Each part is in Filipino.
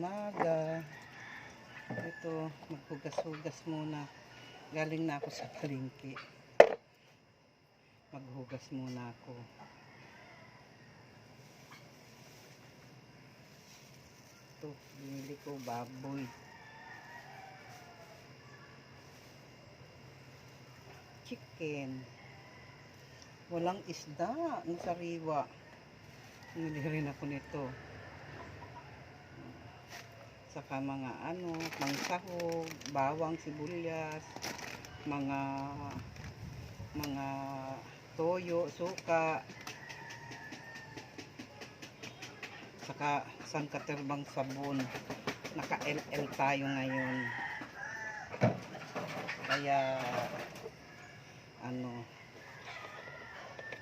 umaga. Ito, maghugas-hugas muna. Galing na ako sa palengke. Maghugas muna ako. Ito, binili ko baboy. Chicken. Walang isda ng sariwa. Bumili rin ako nito. Saka mga pangsahog, bawang, sibuyas, mga toyo, suka, saka sangkaterbang sabon. Naka LL tayo ngayon. Kaya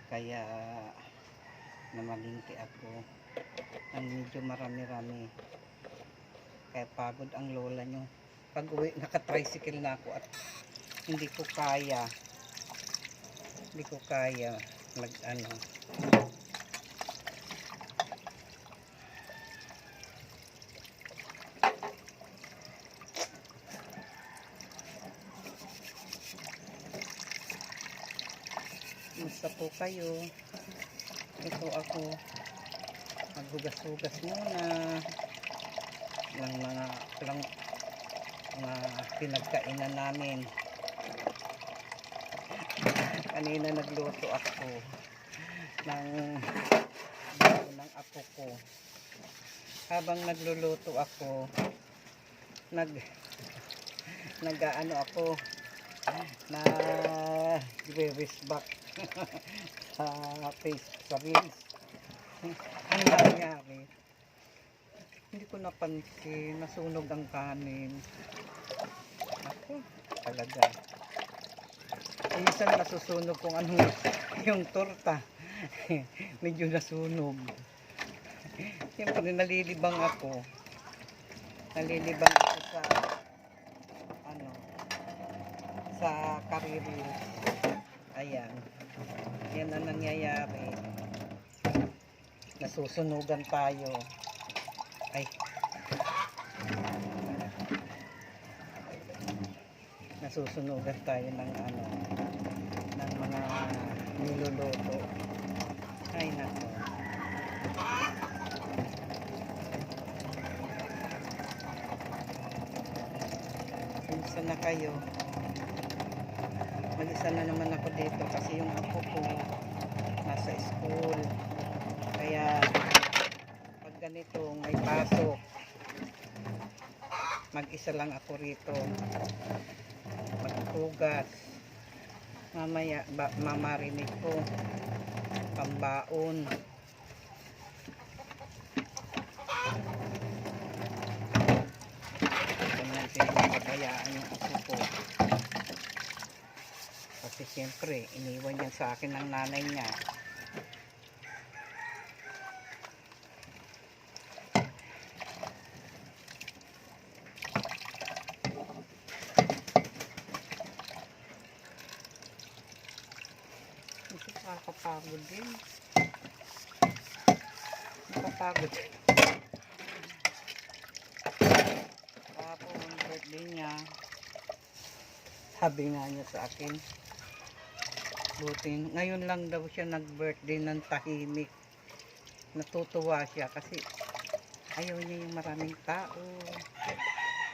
kaya namalingki ako ng medyo marami-rami. Kaya pagod ang lola nyo. Pag uwi, naka-tricycle na ako at hindi ko kaya Musta po kayo? Ito ako maghugas-hugas muna ng mga pinagkainan namin. Kanina nagluto ako ng apo ko. Habang nagluluto ako, ako na re-wish back sa reels. Ang nangyari, hindi ko napansin, nasunog ang kanin. Ako, talaga. Minsan nasusunog kung yung torta. Medyo nasunog. Siyempre nalilibang ako sa kariri. Ayan. Yan ang nangyayari. Nasusunugan tayo. Ay. Nasusunugan tayo ng mga niluluto. Ay nako. Kumusta na kayo? Mag-isa na naman ako dito kasi yung apo ko nasa school. Kaya pag ganito may pasok, mag-isa lang ako rito. Maghugas. Mamaya mamarinig ko pambaon. Ganyan pinapabayaan yung apo ko. Kasi siyempre, iniwan yan sa akin ng nanay niya. Ito nakakapagod din. Nakakapagod. Tapos, birthday niya. Sabi nga niya sa akin, buti, ngayon lang daw siya nag-birthday ng tahimik. Natutuwa siya kasi ayaw niya yung maraming tao,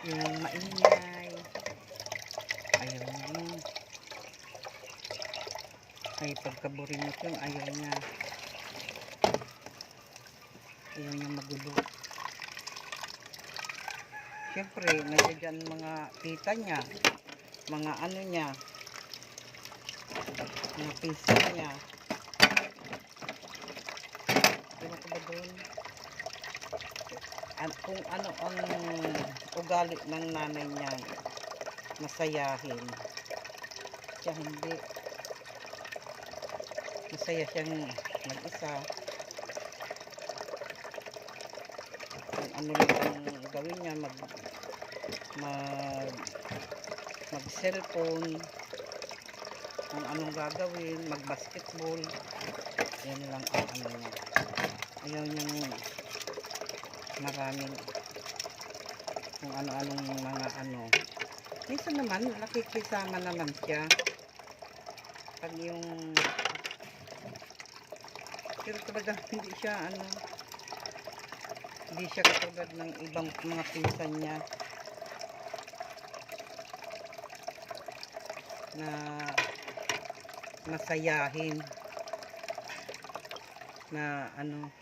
yung maingay. Ayaw niya yun. Ay, pagkaburinot yun, ayaw niya. Ayaw niya magulo. Siyempre, nandiyan mga tita niya, mga niya, mga pinsan niya. Diba ko ba doon? Kung ano ang ugali ng nanay niya, masayahin. Siya hindi. Masaya siyang mag-isa. Kung ano lang ang gawin niya, mag-cellphone. Kung anong gagawin, mag-basketball. Yan lang ang niya. Ayaw niyang maraming kung ano-anong mga ano. Minsan naman nakikisama naman siya pag yung, pero talaga hindi siya ano, hindi siya katulad ng ibang mga pinsan niya na masayahin na ano.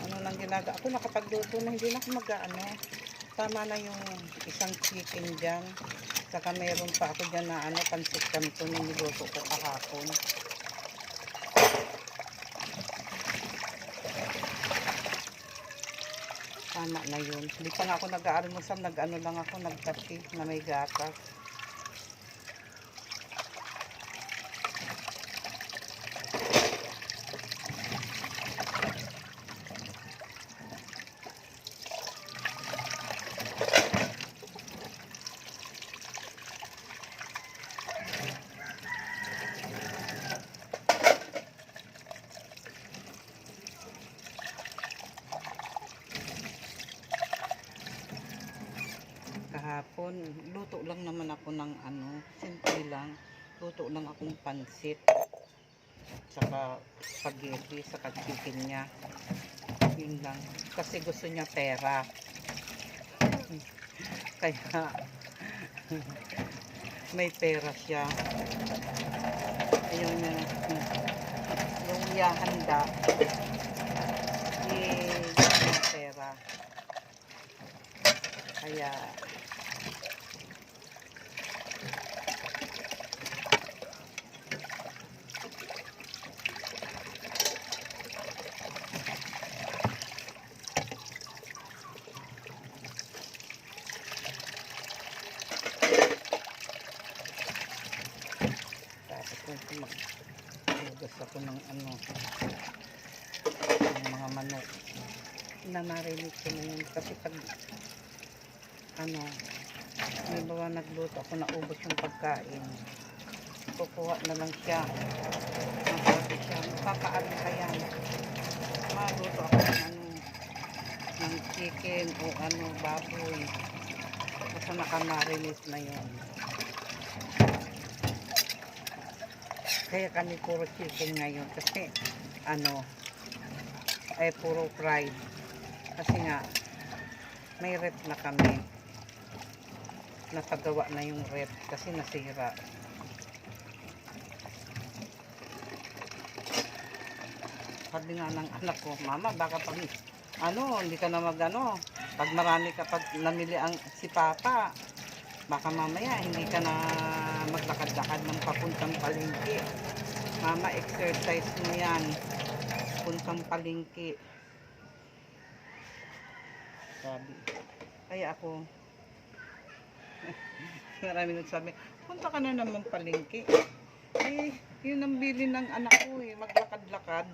Ano lang ginagawa ako, nakapagluto na, hindi na ako mag-ano. Tama na yung isang chicken dyan. Saka meron pa ako dyan na ano, pansit canton na niluto ko kahapon. Tama na yun. Hindi pa nga ako nag-aalmusal, nag-ano lang ako, nagkape na may gatas. Kahapon, luto lang naman ako ng ano, simple lang. Luto lang akong pansit. Saka spaghetti, saka chicken niya. Yun lang. Kasi gusto niya pera. Kaya, may pera siya. Ayun yung ihahanda. Gusto niya pera. Kaya, maghugas ako ng ano, ng mga manok. Namarinig ko na yun kasi pag ano, may bawa nagluto ako, naubos yung pagkain, kukuha na lang siya. Masabi siya, magpapaalam ka yan, magluto ako ng ano, ng chicken o ano, baboy. Basta nakamarinig na yun. Kaya kami puro chicken ngayon kasi ano, ay puro fried. Kasi nga may rep na kami. Napagawa na yung rep kasi nasira. Sabi nga ng anak ko, mama baka pag ano, hindi ka na mag ano, pag marami ka pag namili ang si papa, baka mamaya hindi ka na maglakad-lakad ng papuntang palengke. Mama, exercise mo yan, puntang palengke. Sabi. Kaya ako, marami nagsabi, punta ka na naman palengke. Eh, yun ang bili ng anak ko eh, maglakad-lakad.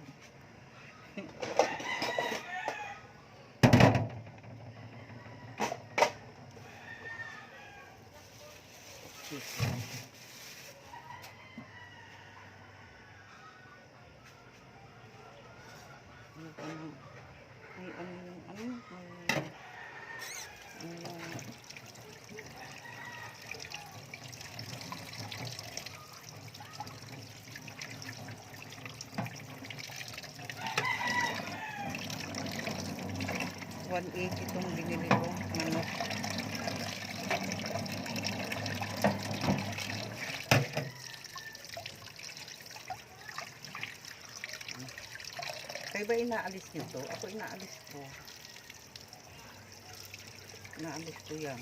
Ay, ano yung ano, $180 itong binili ko, manok. Kayo ba inaalis nyo to? Ako inaalis ko. Inaalis ko yan.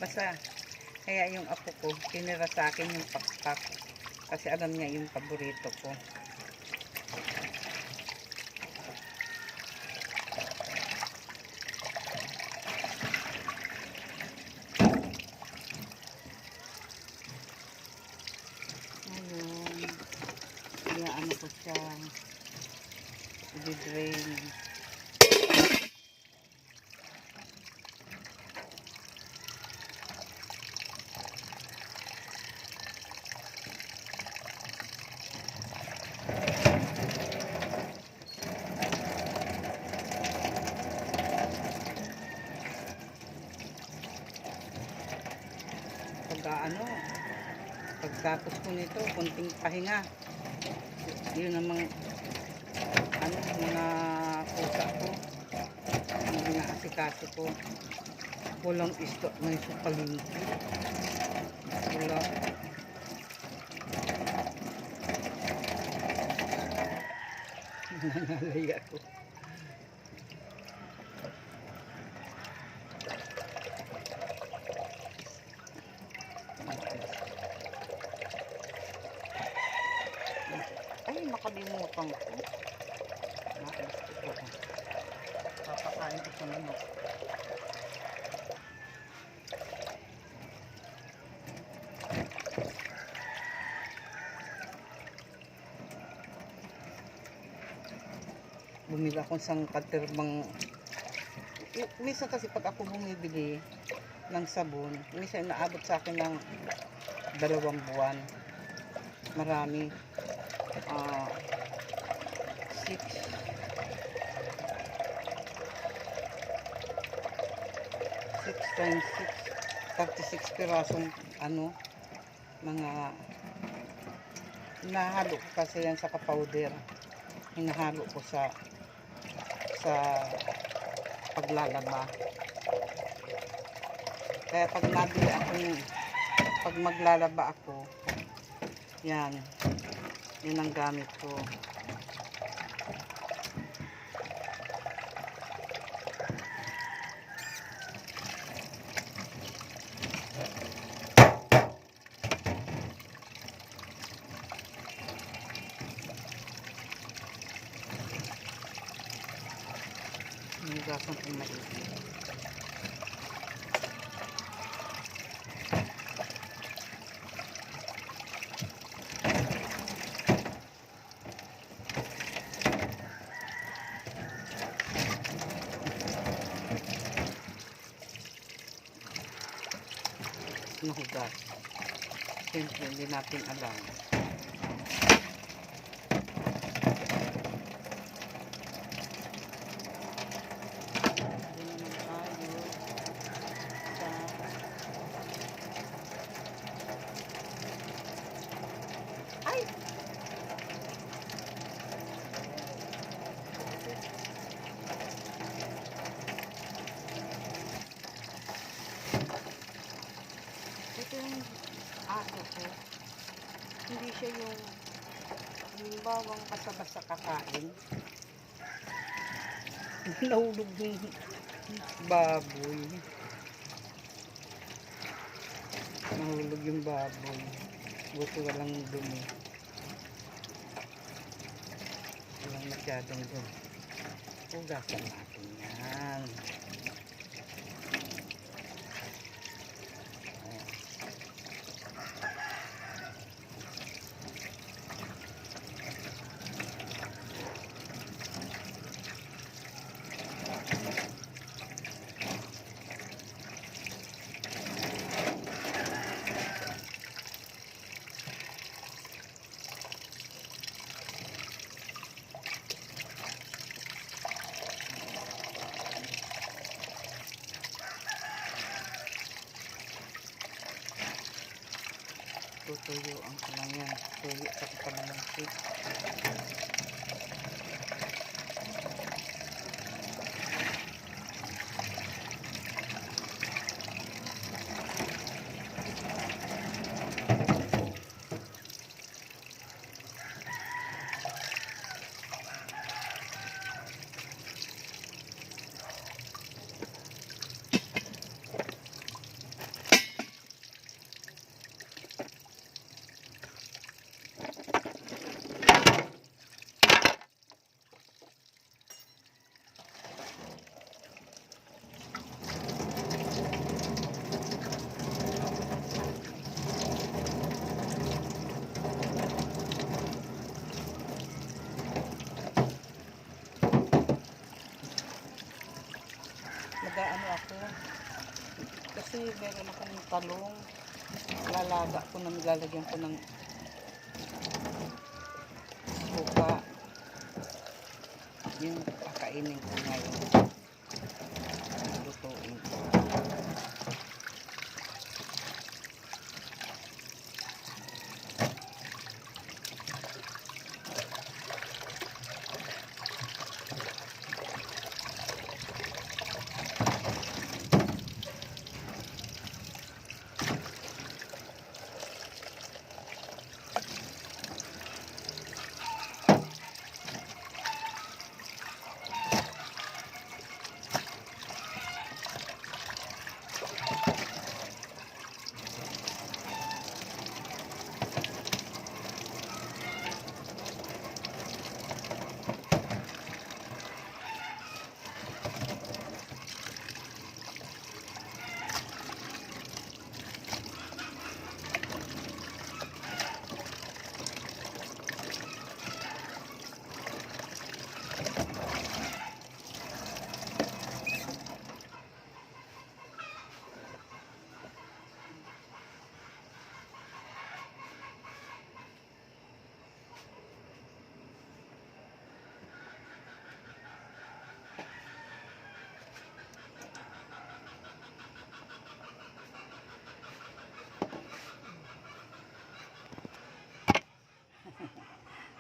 Basta Kaya yung apo ko, tinira sa akin yung pakpak. Kasi alam niya yung paborito ko. Ayun. Kaya ano ko siya. I-drain. Pagtapos ko nito, konting pahinga. Yun namang mga pusa ko, yung inaasikaso ko. Walang isto na sa palingki. Wala. Nangalay ako. Ay, nakalimutan ko. Naalis ko po. Papakain ko sa manok. Bumili akong isang katerbang. Minsan kasi pag ako bumibili ng sabon, minsan naabot sa akin ng 2 buwan. Marami. 6 times 6, 36 pirasong mga hinahalo ko kasi yan sa powder. Hinahalo ko sa paglalaba. Kaya pag nabili ako, pag maglalaba ako, yan ang gamit ko. Hinugasan kong maigi. Nahugas. Siyempre, hindi natin alam. Ito yung aso ko. Hindi siya yung bawang basta-basta kakain. Nahulog yung baboy. Nahulog yung baboy. Buti walang dumi. Walang masyadong dumi. Hugasan natin yan. Tutuyuan ko lang yan. Tuyo sa kalamansi. Nag-ano ako. Kasi meron akong talong. Lalaga ko na nilalagyan ko ng suka. Yung kakainin ko ngayon. Lutuin ko.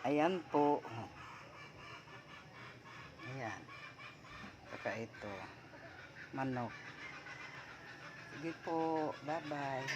Ayan po. Ayan. Saka ito. Manok. Sige po. Bye-bye.